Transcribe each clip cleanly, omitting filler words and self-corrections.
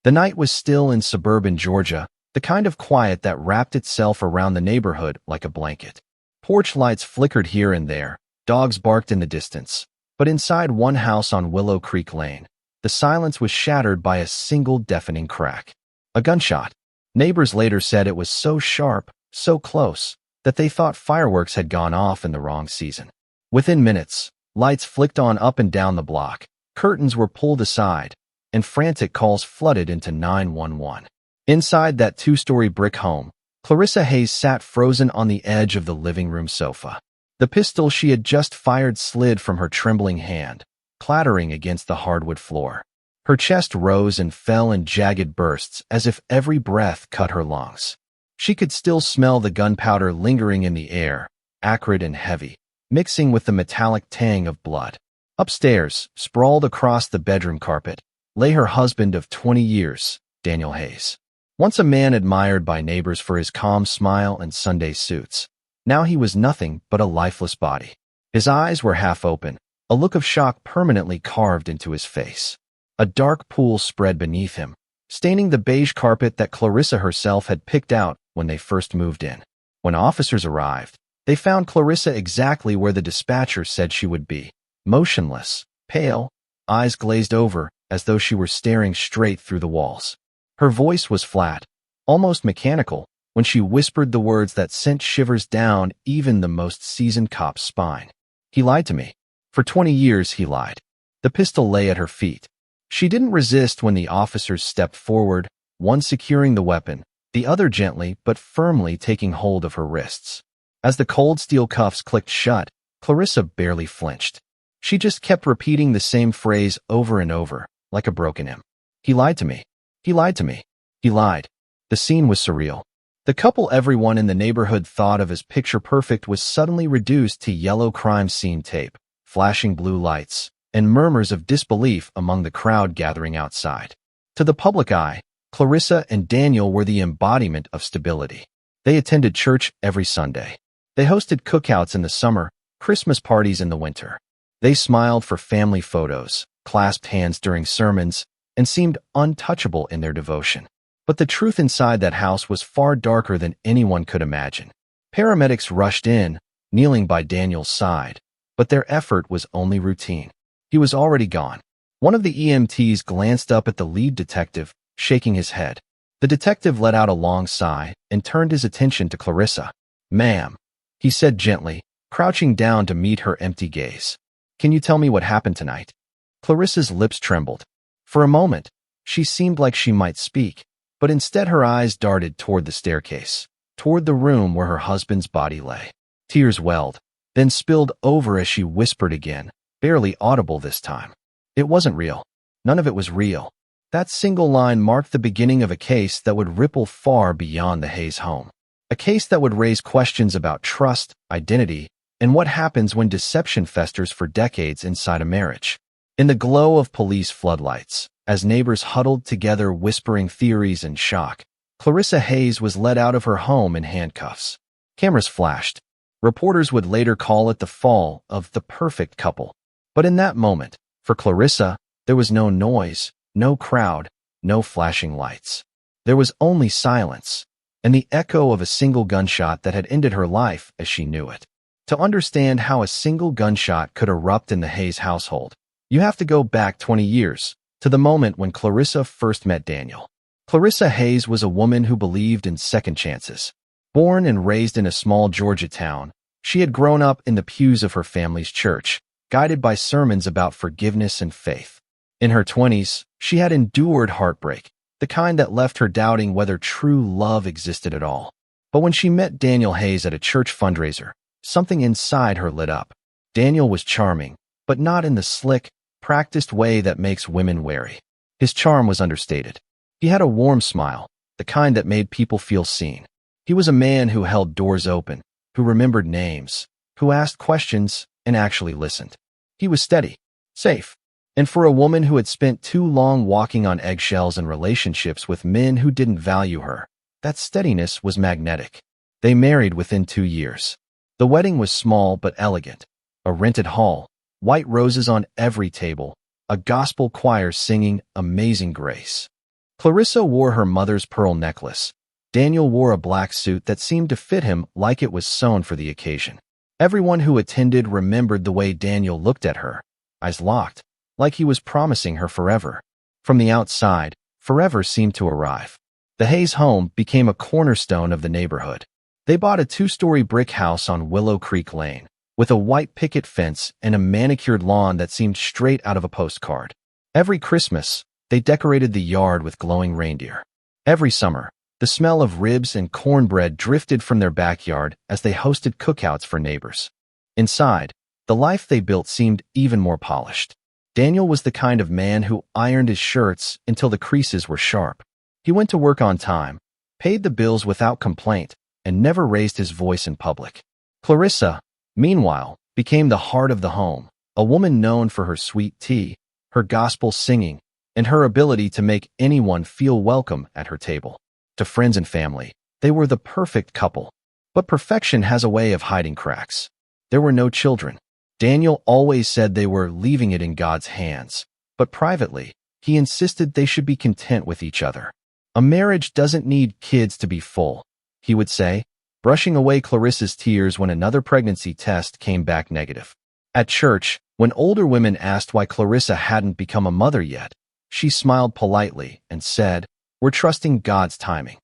The night was still in suburban Georgia, the kind of quiet that wrapped itself around the neighborhood like a blanket. Porch lights flickered here and there, dogs barked in the distance. But inside one house on Willow Creek Lane, the silence was shattered by a single deafening crack. A gunshot. Neighbors later said it was so sharp, so close, that they thought fireworks had gone off in the wrong season. Within minutes, lights flicked on up and down the block, curtains were pulled aside, and frantic calls flooded into 911. Inside that two-story brick home, Clarissa Hayes sat frozen on the edge of the living room sofa. The pistol she had just fired slid from her trembling hand, clattering against the hardwood floor. Her chest rose and fell in jagged bursts as if every breath cut her lungs. She could still smell the gunpowder lingering in the air, acrid and heavy, mixing with the metallic tang of blood. Upstairs, sprawled across the bedroom carpet, lay her husband of 20 years, Daniel Hayes. Once a man admired by neighbors for his calm smile and Sunday suits, now he was nothing but a lifeless body. His eyes were half open, a look of shock permanently carved into his face. A dark pool spread beneath him, staining the beige carpet that Clarissa herself had picked out when they first moved in. When officers arrived, they found Clarissa exactly where the dispatcher said she would be, motionless, pale, eyes glazed over as though she were staring straight through the walls. Her voice was flat, almost mechanical, when she whispered the words that sent shivers down even the most seasoned cop's spine. He lied to me. For 20 years he lied. The pistol lay at her feet. She didn't resist when the officers stepped forward, one securing the weapon, the other gently but firmly taking hold of her wrists. As the cold steel cuffs clicked shut, Clarissa barely flinched. She just kept repeating the same phrase over and over, like a broken hymn. He lied to me. He lied to me. He lied. The scene was surreal. The couple everyone in the neighborhood thought of as picture-perfect was suddenly reduced to yellow crime scene tape, flashing blue lights, and murmurs of disbelief among the crowd gathering outside. To the public eye, Clarissa and Daniel were the embodiment of stability. They attended church every Sunday. They hosted cookouts in the summer, Christmas parties in the winter. They smiled for family photos, clasped hands during sermons, and seemed untouchable in their devotion. But the truth inside that house was far darker than anyone could imagine. Paramedics rushed in, kneeling by Daniel's side, but their effort was only routine. He was already gone. One of the EMTs glanced up at the lead detective, shaking his head. The detective let out a long sigh and turned his attention to Clarissa. "Ma'am," he said gently, crouching down to meet her empty gaze. "Can you tell me what happened tonight?" Clarissa's lips trembled. For a moment, she seemed like she might speak, but instead her eyes darted toward the staircase, toward the room where her husband's body lay. Tears welled, then spilled over as she whispered again, barely audible this time. It wasn't real. None of it was real. That single line marked the beginning of a case that would ripple far beyond the Hayes home. A case that would raise questions about trust, identity, and what happens when deception festers for decades inside a marriage. In the glow of police floodlights, as neighbors huddled together whispering theories and shock, Clarissa Hayes was led out of her home in handcuffs. Cameras flashed. Reporters would later call it the fall of the perfect couple. But in that moment, for Clarissa, there was no noise, no crowd, no flashing lights. There was only silence, and the echo of a single gunshot that had ended her life as she knew it. To understand how a single gunshot could erupt in the Hayes household, you have to go back 20 years, to the moment when Clarissa first met Daniel. Clarissa Hayes was a woman who believed in second chances. Born and raised in a small Georgia town, she had grown up in the pews of her family's church, guided by sermons about forgiveness and faith. In her 20s, she had endured heartbreak, the kind that left her doubting whether true love existed at all. But when she met Daniel Hayes at a church fundraiser, something inside her lit up. Daniel was charming, but not in the slick, practiced way that makes women wary. His charm was understated. He had a warm smile, the kind that made people feel seen. He was a man who held doors open, who remembered names, who asked questions and actually listened. He was steady, safe, and for a woman who had spent too long walking on eggshells in relationships with men who didn't value her, that steadiness was magnetic. They married within 2 years. The wedding was small but elegant. A rented hall, white roses on every table, a gospel choir singing Amazing Grace. Clarissa wore her mother's pearl necklace. Daniel wore a black suit that seemed to fit him like it was sewn for the occasion. Everyone who attended remembered the way Daniel looked at her, eyes locked, like he was promising her forever. From the outside, forever seemed to arrive. The Hayes home became a cornerstone of the neighborhood. They bought a 2-story brick house on Willow Creek Lane, with a white picket fence and a manicured lawn that seemed straight out of a postcard. Every Christmas, they decorated the yard with glowing reindeer. Every summer, the smell of ribs and cornbread drifted from their backyard as they hosted cookouts for neighbors. Inside, the life they built seemed even more polished. Daniel was the kind of man who ironed his shirts until the creases were sharp. He went to work on time, paid the bills without complaint, and never raised his voice in public. Clarissa, meanwhile, became the heart of the home, a woman known for her sweet tea, her gospel singing, and her ability to make anyone feel welcome at her table. To friends and family, they were the perfect couple. But perfection has a way of hiding cracks. There were no children. Daniel always said they were leaving it in God's hands, but privately, he insisted they should be content with each other. A marriage doesn't need kids to be full, he would say, brushing away Clarissa's tears when another pregnancy test came back negative. At church, when older women asked why Clarissa hadn't become a mother yet, she smiled politely and said, "We're trusting God's timing."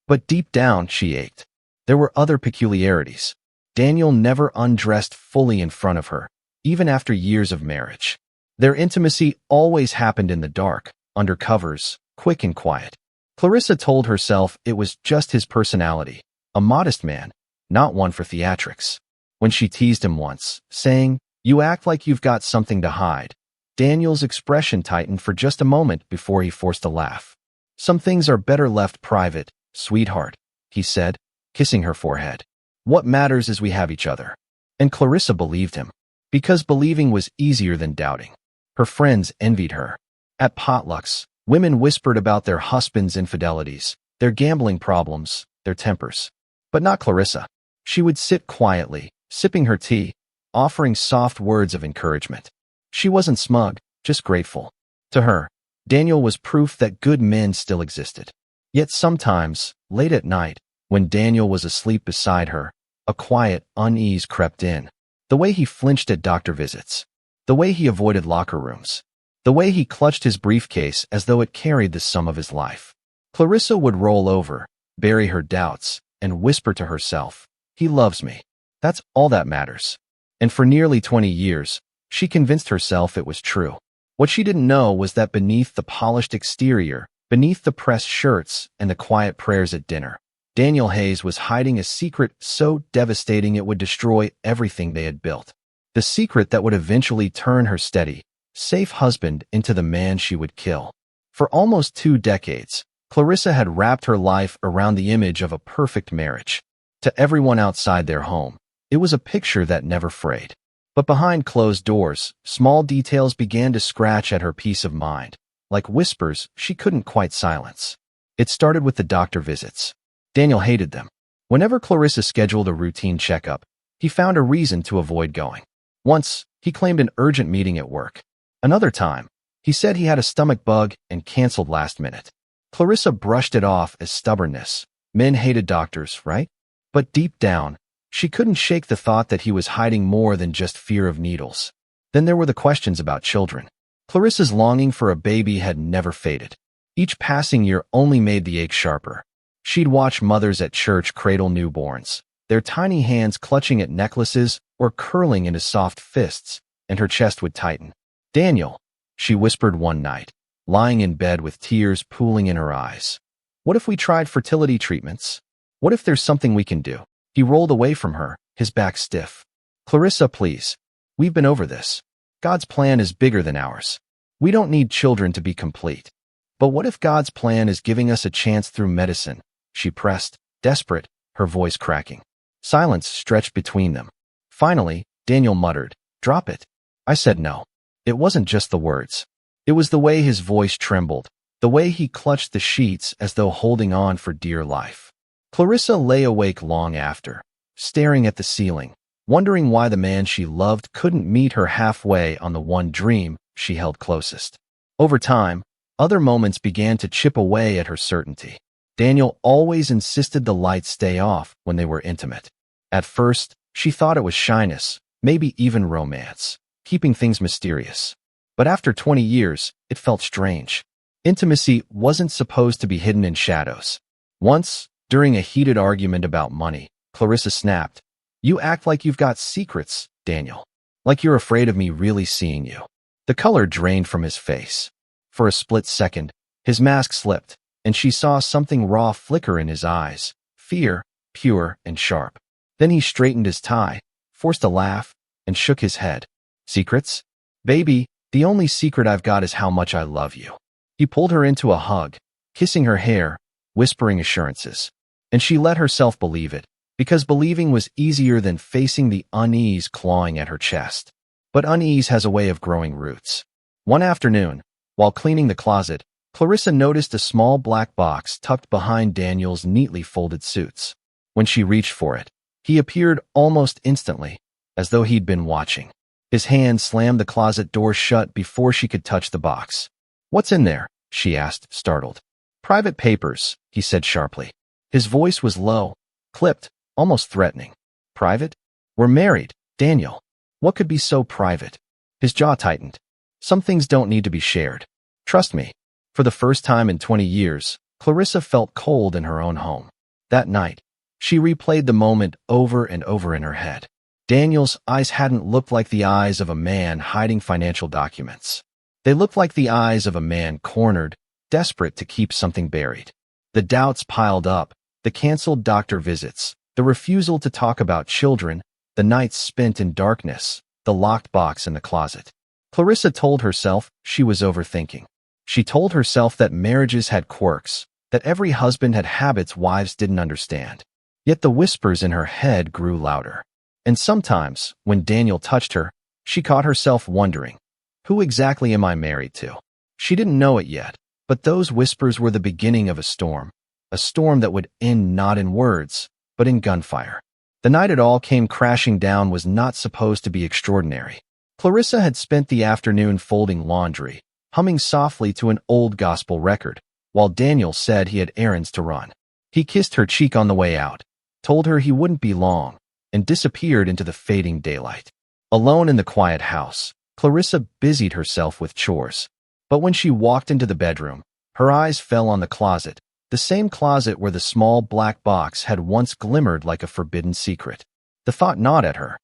But deep down, she ached. There were other peculiarities. Daniel never undressed fully in front of her, even after years of marriage. Their intimacy always happened in the dark, under covers, quick and quiet. Clarissa told herself it was just his personality, a modest man, not one for theatrics. When she teased him once, saying, "You act like you've got something to hide," Daniel's expression tightened for just a moment before he forced a laugh. "Some things are better left private, sweetheart," he said, kissing her forehead. "What matters is we have each other." And Clarissa believed him, because believing was easier than doubting. Her friends envied her. At potlucks, women whispered about their husbands' infidelities, their gambling problems, their tempers. But not Clarissa. She would sit quietly, sipping her tea, offering soft words of encouragement. She wasn't smug, just grateful. To her, Daniel was proof that good men still existed. Yet sometimes, late at night, when Daniel was asleep beside her, a quiet unease crept in. The way he flinched at doctor visits. The way he avoided locker rooms. The way he clutched his briefcase as though it carried the sum of his life. Clarissa would roll over, bury her doubts, and whisper to herself, "He loves me. That's all that matters." And for nearly 20 years, she convinced herself it was true. What she didn't know was that beneath the polished exterior, beneath the pressed shirts and the quiet prayers at dinner, Daniel Hayes was hiding a secret so devastating it would destroy everything they had built. The secret that would eventually turn her steady, safe husband into the man she would kill. For almost 2 decades, Clarissa had wrapped her life around the image of a perfect marriage. To everyone outside their home, it was a picture that never frayed. But behind closed doors, small details began to scratch at her peace of mind, like whispers she couldn't quite silence. It started with the doctor visits. Daniel hated them. Whenever Clarissa scheduled a routine checkup, he found a reason to avoid going. Once, he claimed an urgent meeting at work. Another time, he said he had a stomach bug and canceled last minute. Clarissa brushed it off as stubbornness. Men hated doctors, right? But deep down, she couldn't shake the thought that he was hiding more than just fear of needles. Then there were the questions about children. Clarissa's longing for a baby had never faded. Each passing year only made the ache sharper. She'd watch mothers at church cradle newborns, their tiny hands clutching at necklaces or curling into soft fists, and her chest would tighten. "Daniel," she whispered one night, lying in bed with tears pooling in her eyes. "What if we tried fertility treatments? What if there's something we can do?" He rolled away from her, his back stiff. "Clarissa, please. We've been over this. God's plan is bigger than ours. We don't need children to be complete. But what if God's plan is giving us a chance through medicine?" She pressed, desperate, her voice cracking. Silence stretched between them. Finally, Daniel muttered, "Drop it." I said no. It wasn't just the words. It was the way his voice trembled, the way he clutched the sheets as though holding on for dear life. Clarissa lay awake long after, staring at the ceiling, wondering why the man she loved couldn't meet her halfway on the one dream she held closest. Over time, Other moments began to chip away at her certainty. Daniel always insisted the lights stay off when they were intimate. At first, she thought it was shyness, maybe even romance, keeping things mysterious. But after 20 years, it felt strange. Intimacy wasn't supposed to be hidden in shadows. Once, during a heated argument about money, Clarissa snapped, "You act like you've got secrets, Daniel. Like you're afraid of me really seeing you." The color drained from his face. For a split second, his mask slipped, and she saw something raw flicker in his eyes, fear, pure and sharp. Then he straightened his tie, forced a laugh, and shook his head. "Secrets? Baby, the only secret I've got is how much I love you." He pulled her into a hug, kissing her hair, whispering assurances. And she let herself believe it, because believing was easier than facing the unease clawing at her chest. But unease has a way of growing roots. One afternoon, while cleaning the closet, Clarissa noticed a small black box tucked behind Daniel's neatly folded suits. When she reached for it, he appeared almost instantly, as though he'd been watching. His hand slammed the closet door shut before she could touch the box. "What's in there?" she asked, startled. "Private papers," he said sharply. His voice was low, clipped, almost threatening. "Private? We're married, Daniel. What could be so private?" His jaw tightened. "Some things don't need to be shared. Trust me." For the first time in 20 years, Clarissa felt cold in her own home. That night, she replayed the moment over and over in her head. Daniel's eyes hadn't looked like the eyes of a man hiding financial documents. They looked like the eyes of a man cornered, desperate to keep something buried. The doubts piled up, the canceled doctor visits, the refusal to talk about children, the nights spent in darkness, the locked box in the closet. Clarissa told herself she was overthinking. She told herself that marriages had quirks, that every husband had habits wives didn't understand. Yet the whispers in her head grew louder. And sometimes, when Daniel touched her, she caught herself wondering, who exactly am I married to? She didn't know it yet, but those whispers were the beginning of a storm that would end not in words, but in gunfire. The night it all came crashing down was not supposed to be extraordinary. Clarissa had spent the afternoon folding laundry, humming softly to an old gospel record, while Daniel said he had errands to run. He kissed her cheek on the way out, told her he wouldn't be long, and disappeared into the fading daylight. Alone in the quiet house, Clarissa busied herself with chores. But when she walked into the bedroom, her eyes fell on the closet, the same closet where the small black box had once glimmered like a forbidden secret. The thought gnawed at her.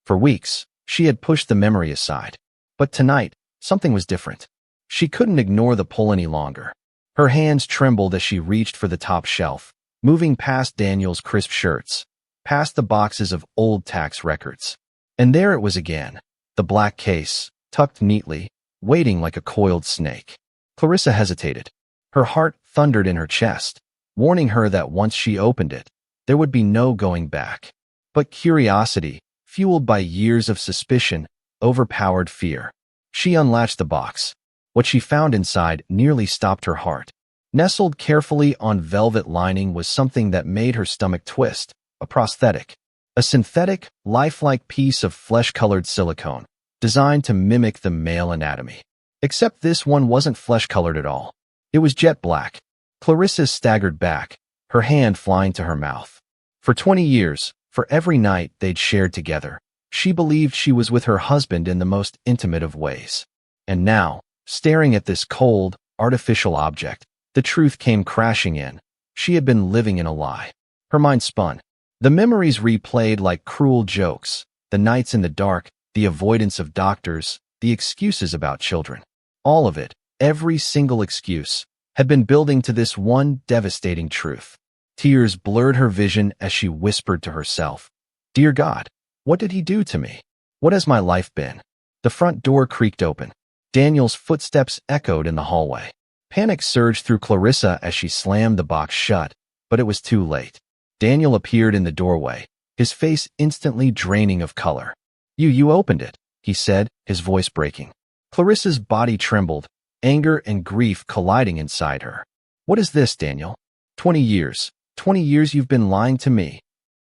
For weeks, she had pushed the memory aside. But tonight, something was different. She couldn't ignore the pull any longer. Her hands trembled as she reached for the top shelf, moving past Daniel's crisp shirts, past the boxes of old tax records. And there it was again, the black case, tucked neatly, waiting like a coiled snake. Clarissa hesitated. Her heart thundered in her chest, warning her that once she opened it, there would be no going back. But curiosity, fueled by years of suspicion, overpowered fear. She unlatched the box. What she found inside nearly stopped her heart. Nestled carefully on velvet lining was something that made her stomach twist, a prosthetic. A synthetic, lifelike piece of flesh-colored silicone, designed to mimic the male anatomy. Except this one wasn't flesh-colored at all. It was jet black. Clarissa staggered back, her hand flying to her mouth. For 20 years, for every night they'd shared together, she believed she was with her husband in the most intimate of ways. And now, staring at this cold, artificial object, the truth came crashing in. She had been living in a lie. Her mind spun. The memories replayed like cruel jokes, the nights in the dark, the avoidance of doctors, the excuses about children. All of it, every single excuse, had been building to this one devastating truth. Tears blurred her vision as she whispered to herself, "Dear God, what did he do to me? What has my life been?" The front door creaked open. Daniel's footsteps echoed in the hallway. Panic surged through Clarissa as she slammed the box shut, but it was too late. Daniel appeared in the doorway, his face instantly draining of color. You opened it," he said, his voice breaking. Clarissa's body trembled, anger and grief colliding inside her. "What is this, Daniel? 20 years you've been lying to me."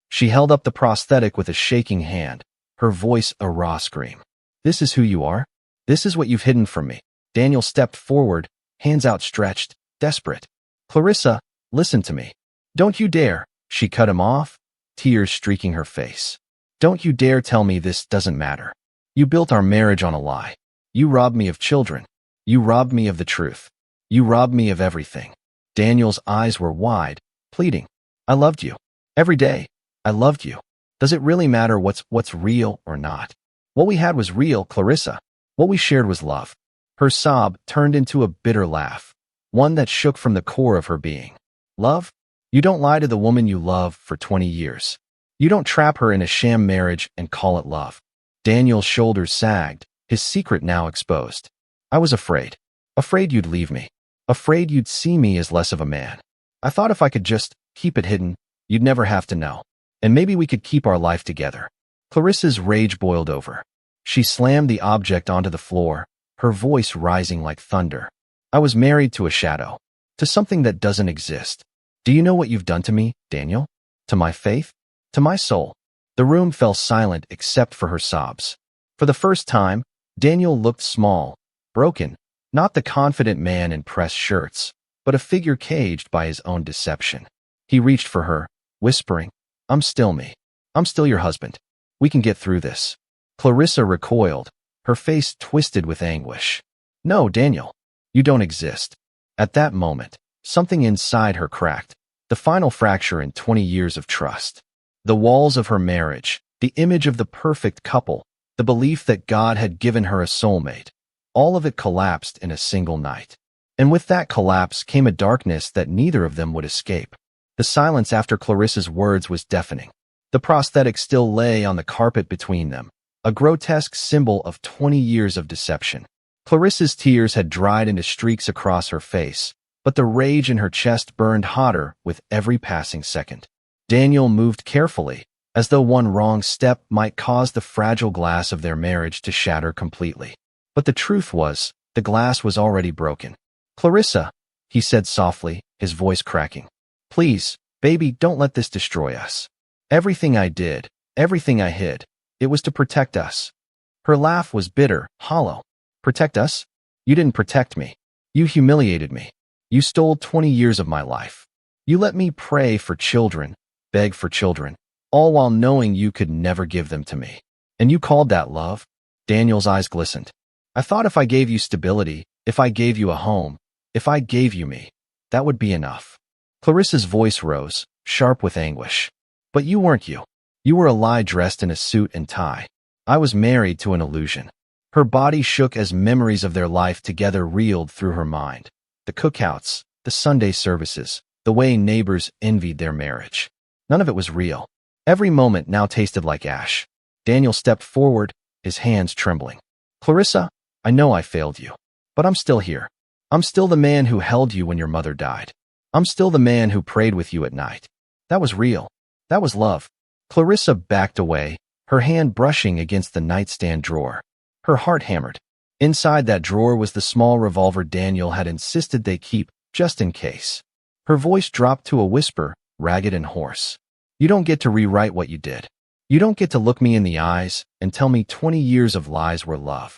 She held up the prosthetic with a shaking hand, her voice a raw scream. "This is who you are? This is what you've hidden from me." Daniel stepped forward, hands outstretched, desperate. "Clarissa, listen to me. Don't you dare." She cut him off, tears streaking her face. "Don't you dare tell me this doesn't matter. You built our marriage on a lie. You robbed me of children. You robbed me of the truth. You robbed me of everything." Daniel's eyes were wide, pleading. "I loved you. Every day. I loved you. Does it really matter what's real or not? What we had was real, Clarissa. What we shared was love." Her sob turned into a bitter laugh, one that shook from the core of her being. "Love? You don't lie to the woman you love for 20 years. You don't trap her in a sham marriage and call it love." Daniel's shoulders sagged, his secret now exposed. "I was afraid. Afraid you'd leave me. Afraid you'd see me as less of a man. I thought if I could just keep it hidden, you'd never have to know. And maybe we could keep our life together." Clarissa's rage boiled over. She slammed the object onto the floor, her voice rising like thunder. "I was married to a shadow, to something that doesn't exist. Do you know what you've done to me, Daniel? To my faith? To my soul?" The room fell silent except for her sobs. For the first time, Daniel looked small, broken, not the confident man in pressed shirts, but a figure caged by his own deception. He reached for her, whispering, "I'm still me. I'm still your husband. We can get through this." Clarissa recoiled, her face twisted with anguish. "No, Daniel. You don't exist." At that moment, something inside her cracked, the final fracture in 20 years of trust. The walls of her marriage, the image of the perfect couple, the belief that God had given her a soulmate, all of it collapsed in a single night. And with that collapse came a darkness that neither of them would escape. The silence after Clarissa's words was deafening. The prosthetic still lay on the carpet between them, a grotesque symbol of 20 years of deception. Clarissa's tears had dried into streaks across her face, but the rage in her chest burned hotter with every passing second. Daniel moved carefully, as though one wrong step might cause the fragile glass of their marriage to shatter completely. But the truth was, the glass was already broken. "Clarissa," he said softly, his voice cracking. "Please, baby, don't let this destroy us. Everything I did, everything I hid, it was to protect us." Her laugh was bitter, hollow. "Protect us? You didn't protect me. You humiliated me. You stole 20 years of my life. You let me pray for children, beg for children, all while knowing you could never give them to me. And you called that love?" Daniel's eyes glistened. "I thought if I gave you stability, if I gave you a home, if I gave you me, that would be enough." Clarissa's voice rose, sharp with anguish. "But you weren't you. You were a lie dressed in a suit and tie. I was married to an illusion." Her body shook as memories of their life together reeled through her mind. The cookouts, the Sunday services, the way neighbors envied their marriage. None of it was real. Every moment now tasted like ash. Daniel stepped forward, his hands trembling. "Clarissa, I know I failed you, but I'm still here. I'm still the man who held you when your mother died. I'm still the man who prayed with you at night. That was real. That was love." Clarissa backed away, her hand brushing against the nightstand drawer. Her heart hammered. Inside that drawer was the small revolver Daniel had insisted they keep, just in case. Her voice dropped to a whisper, ragged and hoarse. "You don't get to rewrite what you did. You don't get to look me in the eyes and tell me 20 years of lies were love."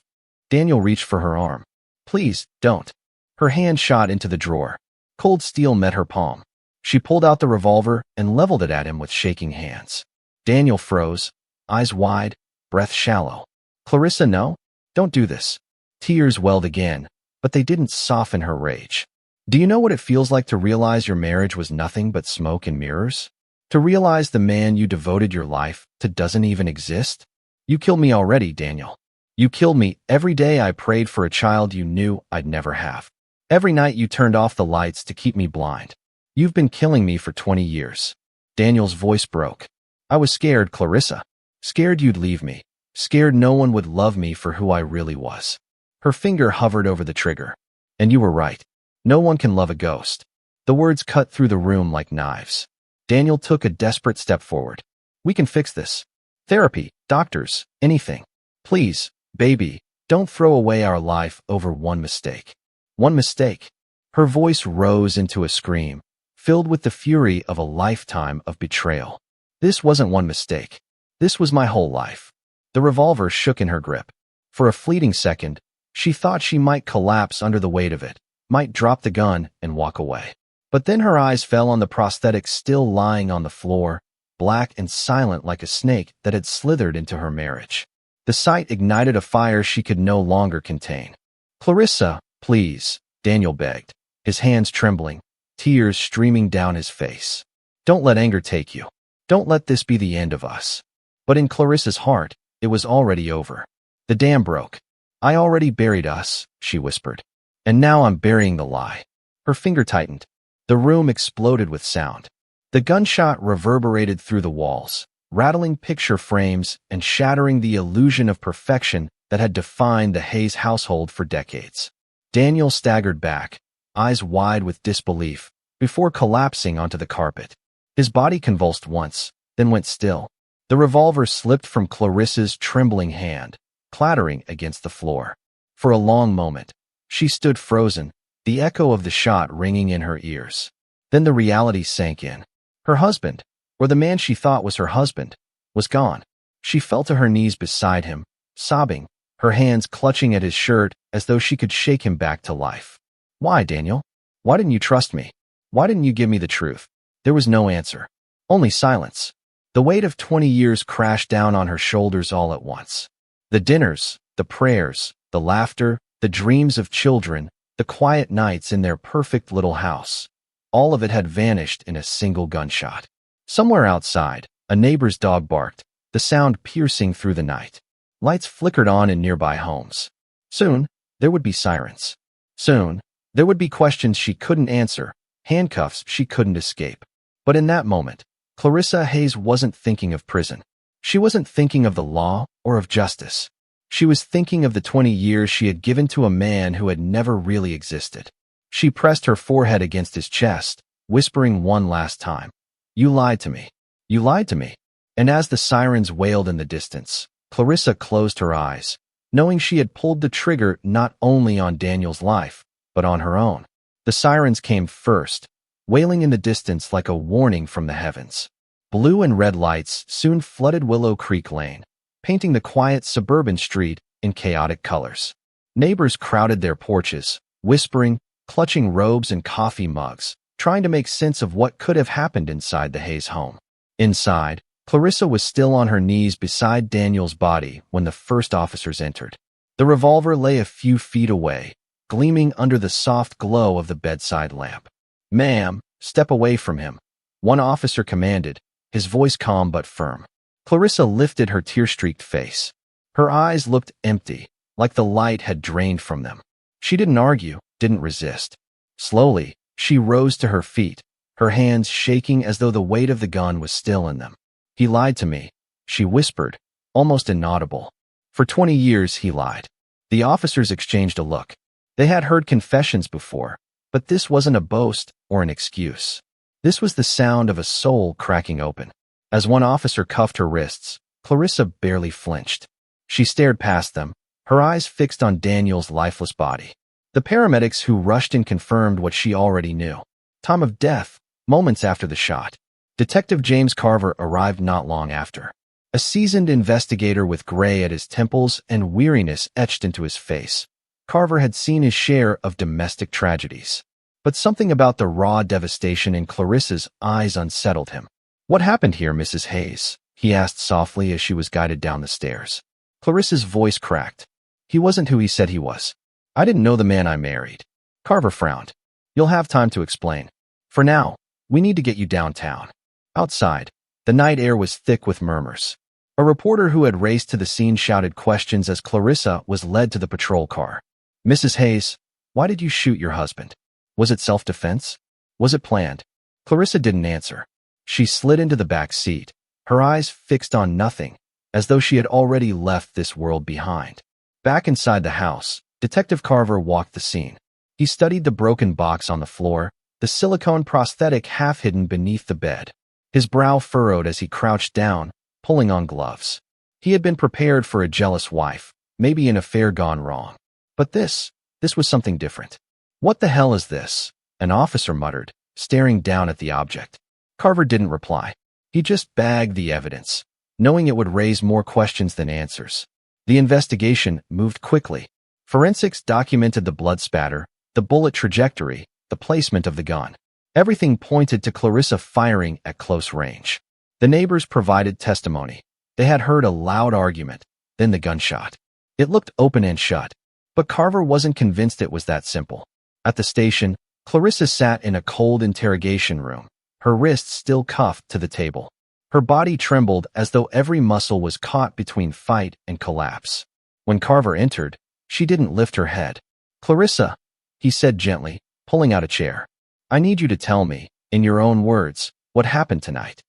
Daniel reached for her arm. "Please, don't." Her hand shot into the drawer. Cold steel met her palm. She pulled out the revolver and leveled it at him with shaking hands. Daniel froze, eyes wide, breath shallow. "Clarissa, no. Don't do this." Tears welled again, but they didn't soften her rage. "Do you know what it feels like to realize your marriage was nothing but smoke and mirrors? To realize the man you devoted your life to doesn't even exist? You killed me already, Daniel. You killed me every day I prayed for a child you knew I'd never have. Every night you turned off the lights to keep me blind. You've been killing me for 20 years. Daniel's voice broke. "I was scared, Clarissa. Scared you'd leave me. Scared no one would love me for who I really was." Her finger hovered over the trigger. "And you were right. No one can love a ghost." The words cut through the room like knives. Daniel took a desperate step forward. "We can fix this. Therapy, doctors, anything. Please, baby, don't throw away our life over one mistake." One mistake. Her voice rose into a scream, filled with the fury of a lifetime of betrayal. "This wasn't one mistake. This was my whole life." The revolver shook in her grip. For a fleeting second, she thought she might collapse under the weight of it, might drop the gun and walk away. But then her eyes fell on the prosthetic still lying on the floor, black and silent like a snake that had slithered into her marriage. The sight ignited a fire she could no longer contain. "Clarissa, please," Daniel begged, his hands trembling, tears streaming down his face. "Don't let anger take you. Don't let this be the end of us." But in Clarissa's heart, it was already over. "The dam broke. I already buried us," she whispered. "And now I'm burying the lie." Her finger tightened. The room exploded with sound. The gunshot reverberated through the walls, rattling picture frames and shattering the illusion of perfection that had defined the Hayes household for decades. Daniel staggered back, eyes wide with disbelief, before collapsing onto the carpet. His body convulsed once, then went still. The revolver slipped from Clarissa's trembling hand, clattering against the floor. For a long moment, she stood frozen, the echo of the shot ringing in her ears. Then the reality sank in. Her husband, or the man she thought was her husband, was gone. She fell to her knees beside him, sobbing, her hands clutching at his shirt as though she could shake him back to life. "Why, Daniel? Why didn't you trust me? Why didn't you give me the truth?" There was no answer, only silence. The weight of 20 years crashed down on her shoulders all at once. The dinners, the prayers, the laughter, the dreams of children, the quiet nights in their perfect little house. All of it had vanished in a single gunshot. Somewhere outside, a neighbor's dog barked, the sound piercing through the night. Lights flickered on in nearby homes. Soon, there would be sirens. Soon, there would be questions she couldn't answer, handcuffs she couldn't escape. But in that moment, Clarissa Hayes wasn't thinking of prison. She wasn't thinking of the law or of justice. She was thinking of the 20 years she had given to a man who had never really existed. She pressed her forehead against his chest, whispering one last time, "You lied to me. You lied to me." And as the sirens wailed in the distance, Clarissa closed her eyes, knowing she had pulled the trigger not only on Daniel's life, but on her own. The sirens came first, wailing in the distance like a warning from the heavens. Blue and red lights soon flooded Willow Creek Lane, painting the quiet suburban street in chaotic colors. Neighbors crowded their porches, whispering, clutching robes and coffee mugs, trying to make sense of what could have happened inside the Hayes home. Inside, Clarissa was still on her knees beside Daniel's body when the first officers entered. The revolver lay a few feet away, gleaming under the soft glow of the bedside lamp. "Ma'am, step away from him," one officer commanded, his voice calm but firm. Clarissa lifted her tear-streaked face. Her eyes looked empty, like the light had drained from them. She didn't argue, didn't resist. Slowly, she rose to her feet, her hands shaking as though the weight of the gun was still in them. "He lied to me," she whispered, almost inaudible. "For 20 years he lied." The officers exchanged a look. They had heard confessions before, but this wasn't a boast or an excuse. This was the sound of a soul cracking open. As one officer cuffed her wrists, Clarissa barely flinched. She stared past them, her eyes fixed on Daniel's lifeless body. The paramedics who rushed in confirmed what she already knew. Time of death, moments after the shot. Detective James Carver arrived not long after. A seasoned investigator with gray at his temples and weariness etched into his face. Carver had seen his share of domestic tragedies. But something about the raw devastation in Clarissa's eyes unsettled him. "What happened here, Mrs. Hayes?" he asked softly as she was guided down the stairs. Clarissa's voice cracked. "He wasn't who he said he was. I didn't know the man I married." Carver frowned. "You'll have time to explain. For now, we need to get you downtown." Outside, the night air was thick with murmurs. A reporter who had raced to the scene shouted questions as Clarissa was led to the patrol car. "Mrs. Hayes, why did you shoot your husband? Was it self-defense? Was it planned?" Clarissa didn't answer. She slid into the back seat, her eyes fixed on nothing, as though she had already left this world behind. Back inside the house, Detective Carver walked the scene. He studied the broken box on the floor, the silicone prosthetic half hidden beneath the bed. His brow furrowed as he crouched down, pulling on gloves. He had been prepared for a jealous wife, maybe an affair gone wrong. But this was something different. "What the hell is this?" an officer muttered, staring down at the object. Carver didn't reply. He just bagged the evidence, knowing it would raise more questions than answers. The investigation moved quickly. Forensics documented the blood spatter, The bullet trajectory, the placement of the gun. Everything pointed to Clarissa firing at close range. The neighbors provided testimony. They had heard a loud argument, then the gunshot. It looked open and shut. But Carver wasn't convinced it was that simple. At the station, Clarissa sat in a cold interrogation room, her wrists still cuffed to the table. Her body trembled as though every muscle was caught between fight and collapse. When Carver entered, she didn't lift her head. "Clarissa," he said gently, pulling out a chair. "I need you to tell me, in your own words, what happened tonight."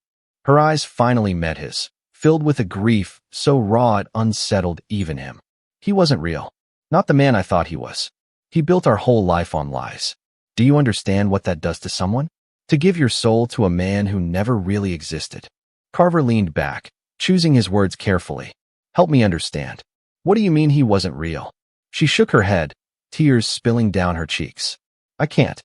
Her eyes finally met his, filled with a grief so raw it unsettled even him. "He wasn't real. Not the man I thought he was. He built our whole life on lies. Do you understand what that does to someone? To give your soul to a man who never really existed." Carver leaned back, choosing his words carefully. "Help me understand. What do you mean he wasn't real?" She shook her head, tears spilling down her cheeks. I can't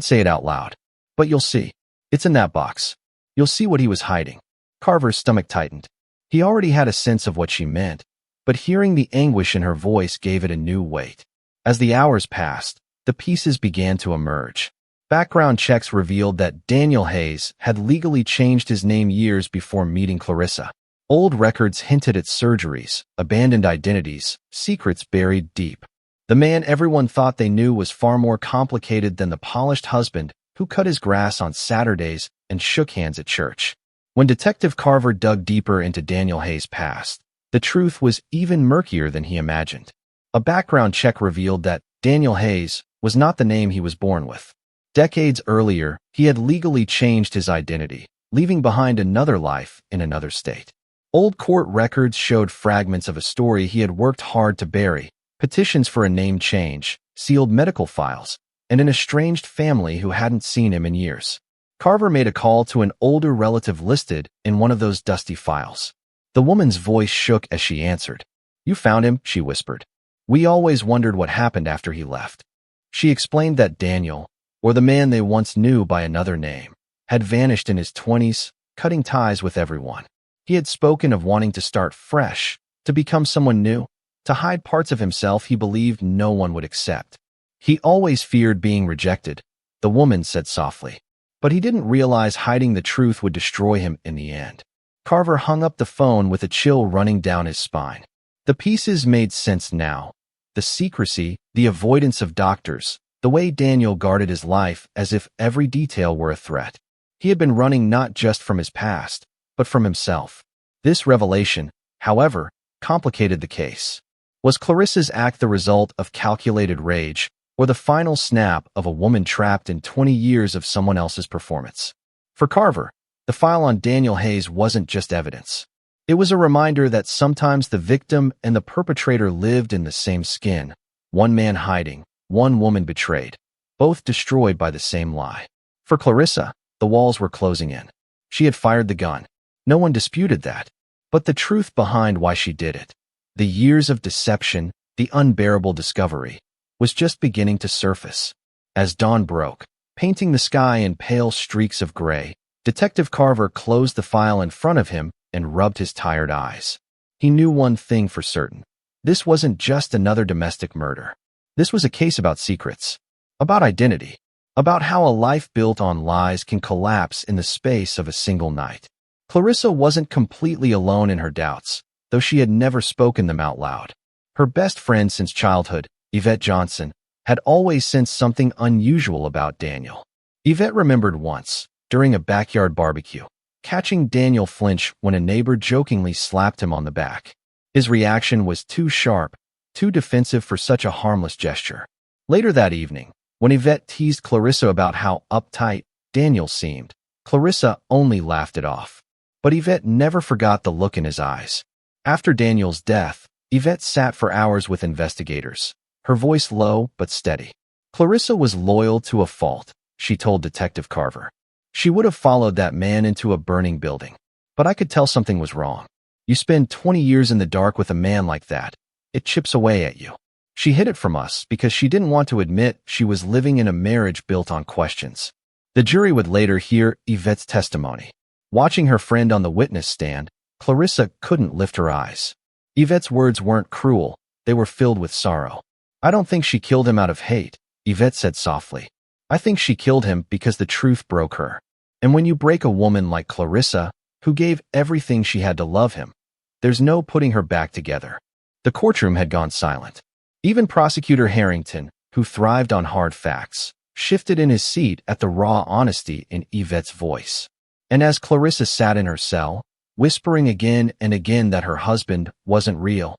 say it out loud. But you'll see. It's in that box. You'll see what he was hiding." Carver's stomach tightened. He already had a sense of what she meant, but hearing the anguish in her voice gave it a new weight. As the hours passed, the pieces began to emerge. Background checks revealed that Daniel Hayes had legally changed his name years before meeting Clarissa. Old records hinted at surgeries, abandoned identities, secrets buried deep. The man everyone thought they knew was far more complicated than the polished husband who cut his grass on Saturdays and shook hands at church. When Detective Carver dug deeper into Daniel Hayes' past, the truth was even murkier than he imagined. A background check revealed that Daniel Hayes was not the name he was born with. Decades earlier, he had legally changed his identity, leaving behind another life in another state. Old court records showed fragments of a story he had worked hard to bury, petitions for a name change, sealed medical files, and an estranged family who hadn't seen him in years. Carver made a call to an older relative listed in one of those dusty files. The woman's voice shook as she answered. "You found him," she whispered. "We always wondered what happened after he left." She explained that Daniel, or the man they once knew by another name, had vanished in his 20s, cutting ties with everyone. He had spoken of wanting to start fresh, to become someone new, to hide parts of himself he believed no one would accept. He always feared being rejected, the woman said softly. But he didn't realize hiding the truth would destroy him in the end. Carver hung up the phone with a chill running down his spine. The pieces made sense now. The secrecy, the avoidance of doctors, the way Daniel guarded his life as if every detail were a threat. He had been running not just from his past, but from himself. This revelation, however, complicated the case. Was Clarissa's act the result of calculated rage, or the final snap of a woman trapped in 20 years of someone else's performance? For Carver, the file on Daniel Hayes wasn't just evidence. It was a reminder that sometimes the victim and the perpetrator lived in the same skin, one man hiding, one woman betrayed, both destroyed by the same lie. For Clarissa, the walls were closing in. She had fired the gun. No one disputed that. But the truth behind why she did it, the years of deception, the unbearable discovery, was just beginning to surface. As dawn broke, painting the sky in pale streaks of gray, Detective Carver closed the file in front of him and rubbed his tired eyes. He knew one thing for certain. This wasn't just another domestic murder. This was a case about secrets, about identity, about how a life built on lies can collapse in the space of a single night. Clarissa wasn't completely alone in her doubts, though she had never spoken them out loud. Her best friend since childhood, Yvette Johnson, had always sensed something unusual about Daniel. Yvette remembered once, during a backyard barbecue, catching Daniel flinch when a neighbor jokingly slapped him on the back. His reaction was too sharp, too defensive for such a harmless gesture. Later that evening, when Yvette teased Clarissa about how uptight Daniel seemed, Clarissa only laughed it off. But Yvette never forgot the look in his eyes. After Daniel's death, Yvette sat for hours with investigators, her voice low but steady. Clarissa was loyal to a fault, she told Detective Carver. She would have followed that man into a burning building. But I could tell something was wrong. You spend 20 years in the dark with a man like that. It chips away at you. She hid it from us because she didn't want to admit she was living in a marriage built on questions. The jury would later hear Yvette's testimony. Watching her friend on the witness stand, Clarissa couldn't lift her eyes. Yvette's words weren't cruel, they were filled with sorrow. I don't think she killed him out of hate, Yvette said softly. I think she killed him because the truth broke her. And when you break a woman like Clarissa, who gave everything she had to love him, there's no putting her back together. The courtroom had gone silent. Even Prosecutor Harrington, who thrived on hard facts, shifted in his seat at the raw honesty in Yvette's voice. And as Clarissa sat in her cell, whispering again and again that her husband wasn't real,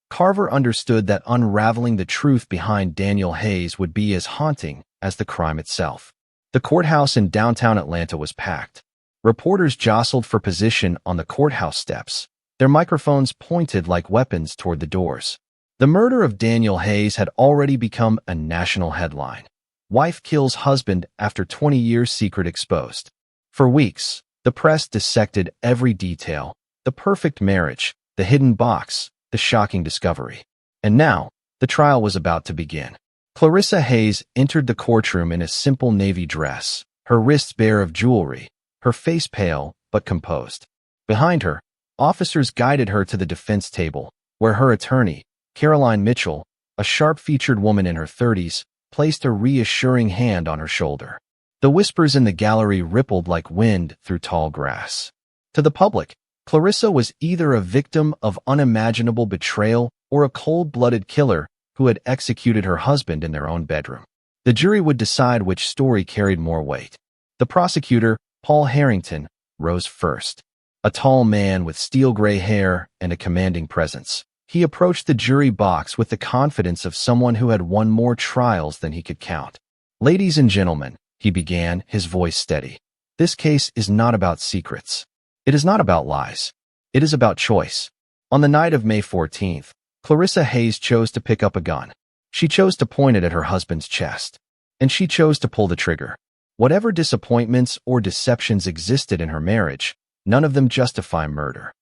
Carver understood that unraveling the truth behind Daniel Hayes would be as haunting as the crime itself. The courthouse in downtown Atlanta was packed. Reporters jostled for position on the courthouse steps, their microphones pointed like weapons toward the doors. The murder of Daniel Hayes had already become a national headline. Wife kills husband after 20 years, secret exposed. For weeks, the press dissected every detail: the perfect marriage, the hidden box, the shocking discovery. And now, the trial was about to begin. Clarissa Hayes entered the courtroom in a simple navy dress, her wrists bare of jewelry, her face pale but composed. Behind her, officers guided her to the defense table, where her attorney, Caroline Mitchell, a sharp-featured woman in her 30s, placed a reassuring hand on her shoulder. The whispers in the gallery rippled like wind through tall grass. To the public, Clarissa was either a victim of unimaginable betrayal or a cold-blooded killer who had executed her husband in their own bedroom. The jury would decide which story carried more weight. The prosecutor, Paul Harrington, rose first. A tall man with steel-gray hair and a commanding presence, he approached the jury box with the confidence of someone who had won more trials than he could count. Ladies and gentlemen, he began, his voice steady. This case is not about secrets. It is not about lies. It is about choice. On the night of May 14th, Clarissa Hayes chose to pick up a gun. She chose to point it at her husband's chest. And she chose to pull the trigger. Whatever disappointments or deceptions existed in her marriage, none of them justify murder.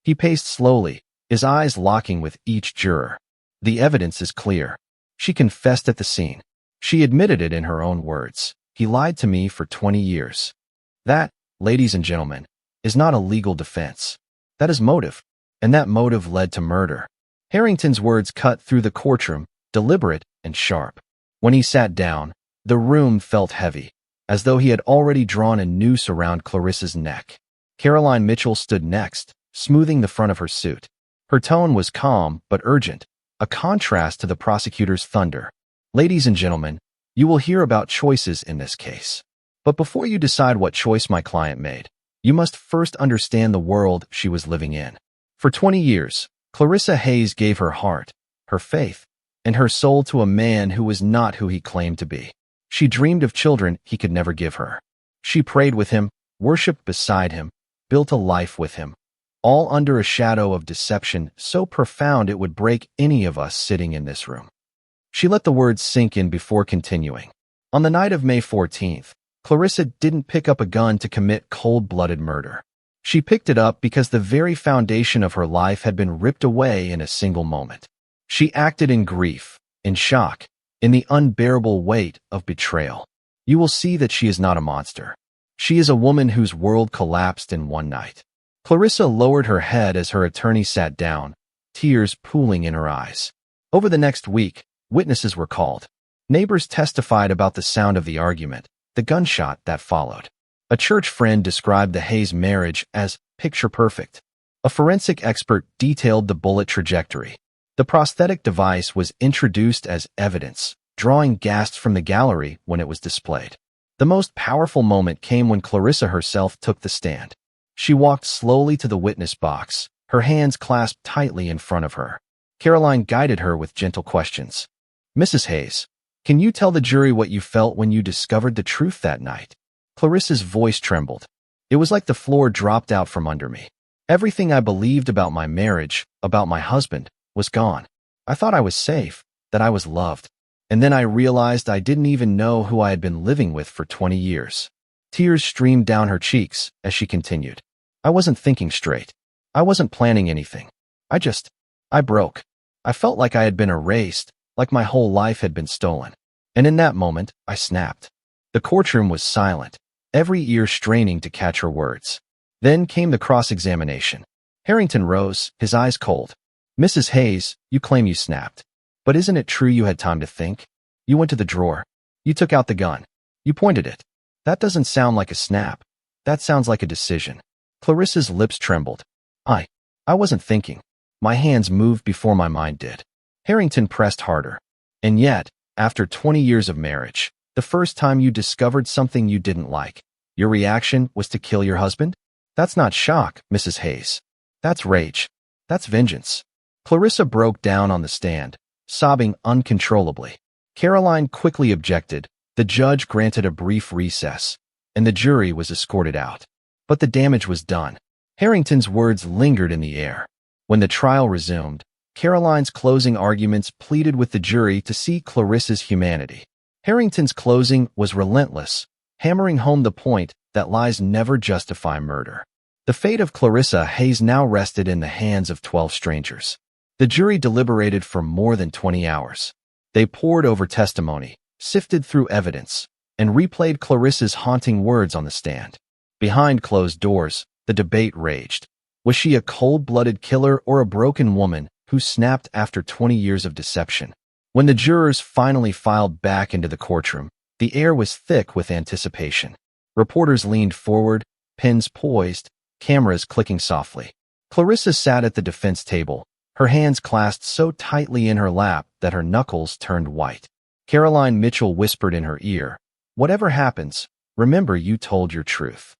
He paced slowly, his eyes locking with each juror. The evidence is clear. She confessed at the scene. She admitted it in her own words. He lied to me for 20 years. That, ladies and gentlemen, is not a legal defense. That is motive. And that motive led to murder. Harrington's words cut through the courtroom, deliberate and sharp. When he sat down, the room felt heavy, as though he had already drawn a noose around Clarissa's neck. Caroline Mitchell stood next, smoothing the front of her suit. Her tone was calm but urgent, a contrast to the prosecutor's thunder. Ladies and gentlemen, you will hear about choices in this case. But before you decide what choice my client made, you must first understand the world she was living in. For 20 years, Clarissa Hayes gave her heart, her faith, and her soul to a man who was not who he claimed to be. She dreamed of children he could never give her. She prayed with him, worshipped beside him, built a life with him, all under a shadow of deception so profound it would break any of us sitting in this room. She let the words sink in before continuing. On the night of May 14th, Clarissa didn't pick up a gun to commit cold-blooded murder. She picked it up because the very foundation of her life had been ripped away in a single moment. She acted in grief, in shock, in the unbearable weight of betrayal. You will see that she is not a monster. She is a woman whose world collapsed in one night. Clarissa lowered her head as her attorney sat down, tears pooling in her eyes. Over the next week, witnesses were called. Neighbors testified about the sound of the argument, the gunshot that followed. A church friend described the Hayes marriage as picture perfect. A forensic expert detailed the bullet trajectory. The prosthetic device was introduced as evidence, drawing gasps from the gallery when it was displayed. The most powerful moment came when Clarissa herself took the stand. She walked slowly to the witness box, her hands clasped tightly in front of her. Caroline guided her with gentle questions. Mrs. Hayes, can you tell the jury what you felt when you discovered the truth that night? Clarissa's voice trembled. It was like the floor dropped out from under me. Everything I believed about my marriage, about my husband, was gone. I thought I was safe, that I was loved. And then I realized I didn't even know who I had been living with for 20 years. Tears streamed down her cheeks as she continued. I wasn't thinking straight. I wasn't planning anything. I broke. I felt like I had been erased, like my whole life had been stolen. And in that moment, I snapped. The courtroom was silent, every ear straining to catch her words. Then came the cross-examination. Harrington rose, his eyes cold. Mrs. Hayes, you claim you snapped. But isn't it true you had time to think? You went to the drawer, You took out the gun. You pointed it. That doesn't sound like a snap. That sounds like a decision. Clarissa's lips trembled. I wasn't thinking. My hands moved before my mind did. Harrington pressed harder. And yet, after 20 years of marriage, the first time you discovered something you didn't like, your reaction was to kill your husband? That's not shock, Mrs. Hayes. That's rage. That's vengeance. Clarissa broke down on the stand, sobbing uncontrollably. Caroline quickly objected. The judge granted a brief recess, and the jury was escorted out. But the damage was done. Harrington's words lingered in the air. When the trial resumed, Caroline's closing arguments pleaded with the jury to see Clarissa's humanity. Harrington's closing was relentless, hammering home the point that lies never justify murder. The fate of Clarissa Hayes now rested in the hands of 12 strangers. The jury deliberated for more than 20 hours. They pored over testimony, sifted through evidence, and replayed Clarissa's haunting words on the stand. Behind closed doors, the debate raged. Was she a cold-blooded killer or a broken woman who snapped after 20 years of deception? When the jurors finally filed back into the courtroom, the air was thick with anticipation. Reporters leaned forward, pens poised, cameras clicking softly. Clarissa sat at the defense table, her hands clasped so tightly in her lap that her knuckles turned white. Caroline Mitchell whispered in her ear, "Whatever happens, remember you told your truth."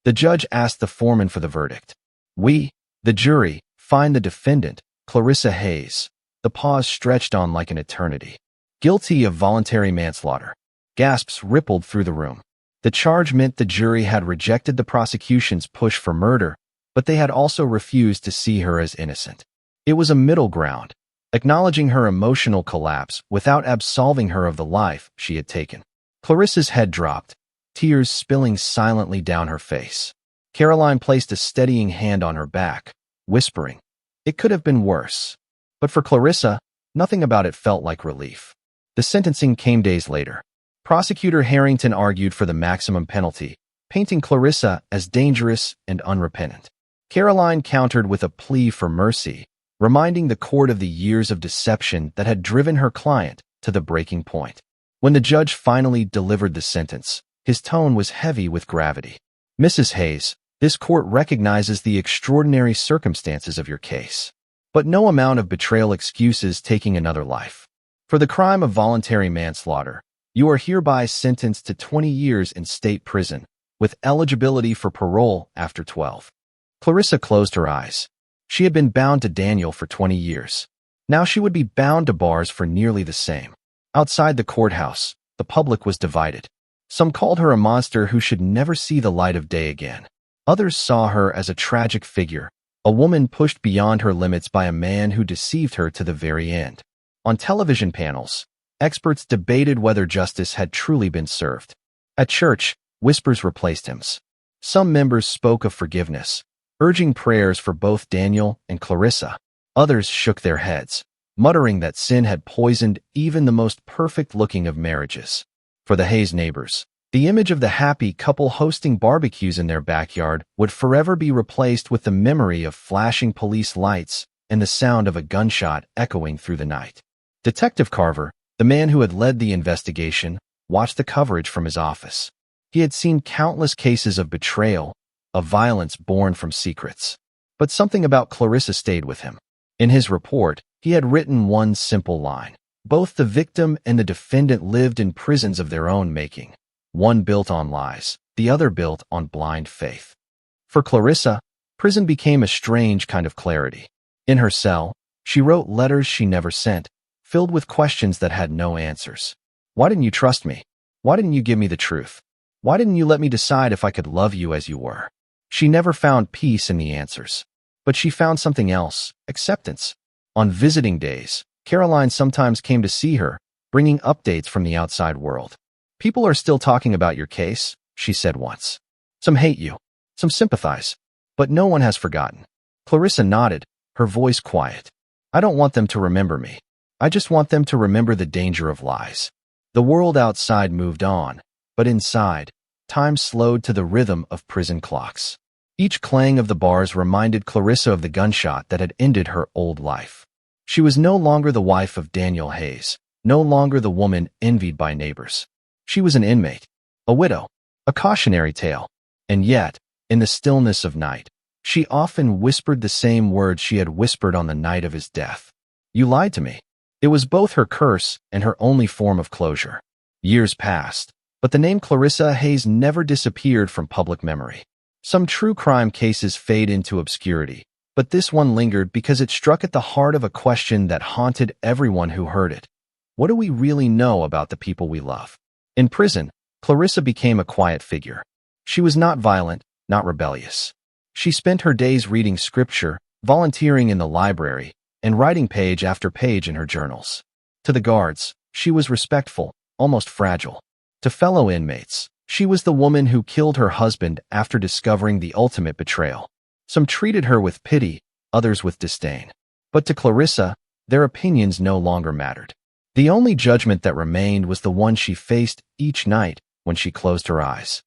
The judge asked the foreman for the verdict. "We, the jury, find the defendant, Clarissa Hayes." The pause stretched on like an eternity. "Guilty of voluntary manslaughter." Gasps rippled through the room. The charge meant the jury had rejected the prosecution's push for murder, but they had also refused to see her as innocent. It was a middle ground, acknowledging her emotional collapse without absolving her of the life she had taken. Clarissa's head dropped, tears spilling silently down her face. Caroline placed a steadying hand on her back, whispering, "It could have been worse." But for Clarissa, nothing about it felt like relief. The sentencing came days later. Prosecutor Harrington argued for the maximum penalty, painting Clarissa as dangerous and unrepentant. Caroline countered with a plea for mercy, reminding the court of the years of deception that had driven her client to the breaking point. When the judge finally delivered the sentence, his tone was heavy with gravity. "Mrs. Hayes, this court recognizes the extraordinary circumstances of your case, but no amount of betrayal excuses taking another life. For the crime of voluntary manslaughter, you are hereby sentenced to 20 years in state prison, with eligibility for parole after 12. Clarissa closed her eyes. She had been bound to Daniel for 20 years. Now she would be bound to bars for nearly the same. Outside the courthouse, the public was divided. Some called her a monster who should never see the light of day again. Others saw her as a tragic figure, a woman pushed beyond her limits by a man who deceived her to the very end. On television panels, experts debated whether justice had truly been served. At church, whispers replaced hymns. Some members spoke of forgiveness, urging prayers for both Daniel and Clarissa. Others shook their heads, muttering that sin had poisoned even the most perfect-looking of marriages. For the Hayes neighbors, the image of the happy couple hosting barbecues in their backyard would forever be replaced with the memory of flashing police lights and the sound of a gunshot echoing through the night. Detective Carver, the man who had led the investigation, watched the coverage from his office. He had seen countless cases of betrayal, of violence born from secrets. But something about Clarissa stayed with him. In his report, he had written one simple line. Both the victim and the defendant lived in prisons of their own making. One built on lies, the other built on blind faith. For Clarissa, prison became a strange kind of clarity. In her cell, she wrote letters she never sent, filled with questions that had no answers. Why didn't you trust me? Why didn't you give me the truth? Why didn't you let me decide if I could love you as you were? She never found peace in the answers. But she found something else, acceptance. On visiting days, Caroline sometimes came to see her, bringing updates from the outside world. "People are still talking about your case," she said once. "Some hate you, some sympathize, but no one has forgotten." Clarissa nodded, her voice quiet. "I don't want them to remember me. I just want them to remember the danger of lies." The world outside moved on, but inside, time slowed to the rhythm of prison clocks. Each clang of the bars reminded Clarissa of the gunshot that had ended her old life. She was no longer the wife of Daniel Hayes, no longer the woman envied by neighbors. She was an inmate, a widow, a cautionary tale. And yet, in the stillness of night, she often whispered the same words she had whispered on the night of his death. "You lied to me." It was both her curse and her only form of closure. Years passed, but the name Clarissa Hayes never disappeared from public memory. Some true crime cases fade into obscurity, but this one lingered because it struck at the heart of a question that haunted everyone who heard it. What do we really know about the people we love? In prison, Clarissa became a quiet figure. She was not violent, not rebellious. She spent her days reading scripture, volunteering in the library, and writing page after page in her journals. To the guards, she was respectful, almost fragile. To fellow inmates, she was the woman who killed her husband after discovering the ultimate betrayal. Some treated her with pity, others with disdain. But to Clarissa, their opinions no longer mattered. The only judgment that remained was the one she faced each night when she closed her eyes.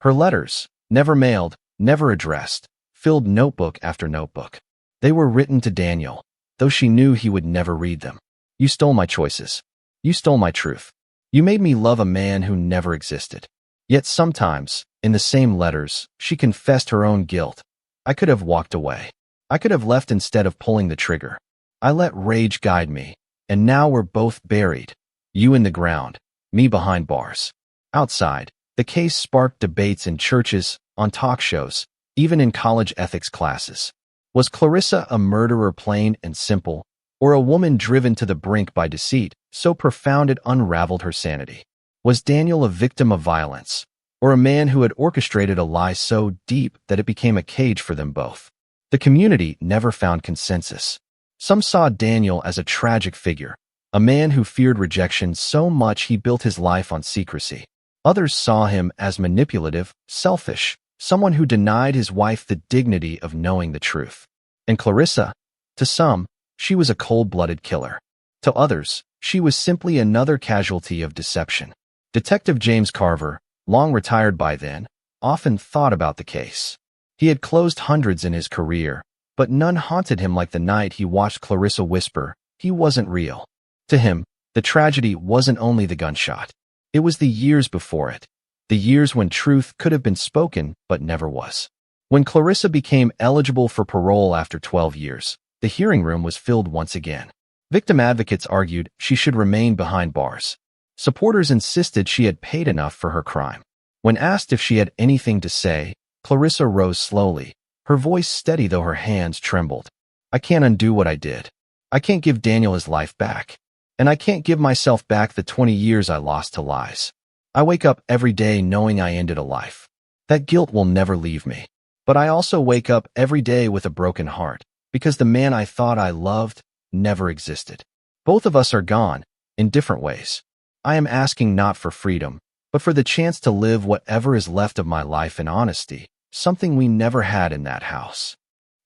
Her letters, never mailed, never addressed, filled notebook after notebook. They were written to Daniel, though she knew he would never read them. "You stole my choices. You stole my truth. You made me love a man who never existed." Yet sometimes, in the same letters, she confessed her own guilt. "I could have walked away. I could have left instead of pulling the trigger. I let rage guide me, and now we're both buried. You in the ground, me behind bars." Outside, the case sparked debates in churches, on talk shows, even in college ethics classes. Was Clarissa a murderer plain and simple, or a woman driven to the brink by deceit, so profound it unraveled her sanity? Was Daniel a victim of violence, or a man who had orchestrated a lie so deep that it became a cage for them both? The community never found consensus. Some saw Daniel as a tragic figure, a man who feared rejection so much he built his life on secrecy. Others saw him as manipulative, selfish, someone who denied his wife the dignity of knowing the truth. And Clarissa, to some, she was a cold-blooded killer. To others, she was simply another casualty of deception. Detective James Carver, long retired by then, often thought about the case. He had closed hundreds in his career, but none haunted him like the night he watched Clarissa whisper, he wasn't real. To him, the tragedy wasn't only the gunshot. It was the years before it. The years when truth could have been spoken, but never was. When Clarissa became eligible for parole after 12 years, the hearing room was filled once again. Victim advocates argued she should remain behind bars. Supporters insisted she had paid enough for her crime. When asked if she had anything to say, Clarissa rose slowly, her voice steady though her hands trembled. "I can't undo what I did. I can't give Daniel his life back. And I can't give myself back the 20 years I lost to lies. I wake up every day knowing I ended a life. That guilt will never leave me. But I also wake up every day with a broken heart, because the man I thought I loved never existed. Both of us are gone, in different ways. I am asking not for freedom, but for the chance to live whatever is left of my life in honesty, something we never had in that house."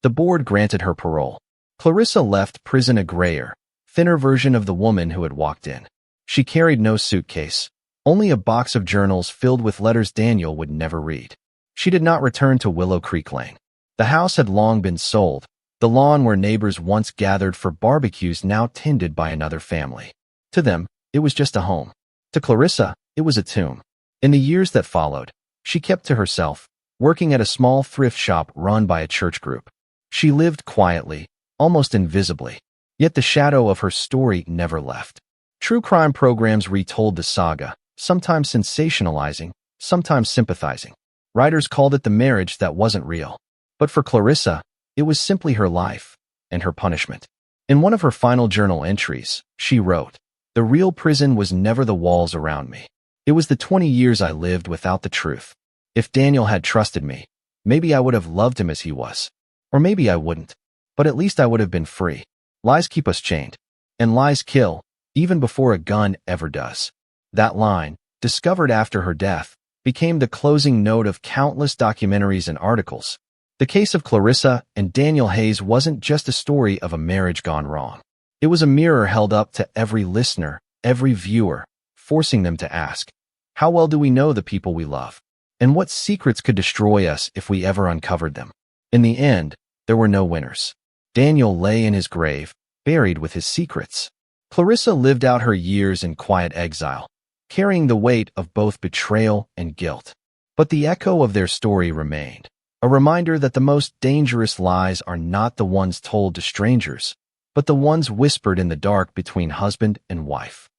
The board granted her parole. Clarissa left prison a grayer, thinner version of the woman who had walked in. She carried no suitcase, only a box of journals filled with letters Daniel would never read. She did not return to Willow Creek Lane. The house had long been sold, the lawn where neighbors once gathered for barbecues now tended by another family. To them, it was just a home. To Clarissa, it was a tomb. In the years that followed, she kept to herself, working at a small thrift shop run by a church group. She lived quietly, almost invisibly. Yet the shadow of her story never left. True crime programs retold the saga, sometimes sensationalizing, sometimes sympathizing. Writers called it the marriage that wasn't real. But for Clarissa, it was simply her life, and her punishment. In one of her final journal entries, she wrote, "The real prison was never the walls around me. It was the 20 years I lived without the truth. If Daniel had trusted me, maybe I would have loved him as he was. Or maybe I wouldn't. But at least I would have been free. Lies keep us chained. And lies kill, even before a gun ever does." That line, discovered after her death, became the closing note of countless documentaries and articles. The case of Clarissa and Daniel Hayes wasn't just a story of a marriage gone wrong. It was a mirror held up to every listener, every viewer, forcing them to ask, how well do we know the people we love? And what secrets could destroy us if we ever uncovered them? In the end, there were no winners. Daniel lay in his grave, buried with his secrets. Clarissa lived out her years in quiet exile, carrying the weight of both betrayal and guilt. But the echo of their story remained, a reminder that the most dangerous lies are not the ones told to strangers, but the ones whispered in the dark between husband and wife.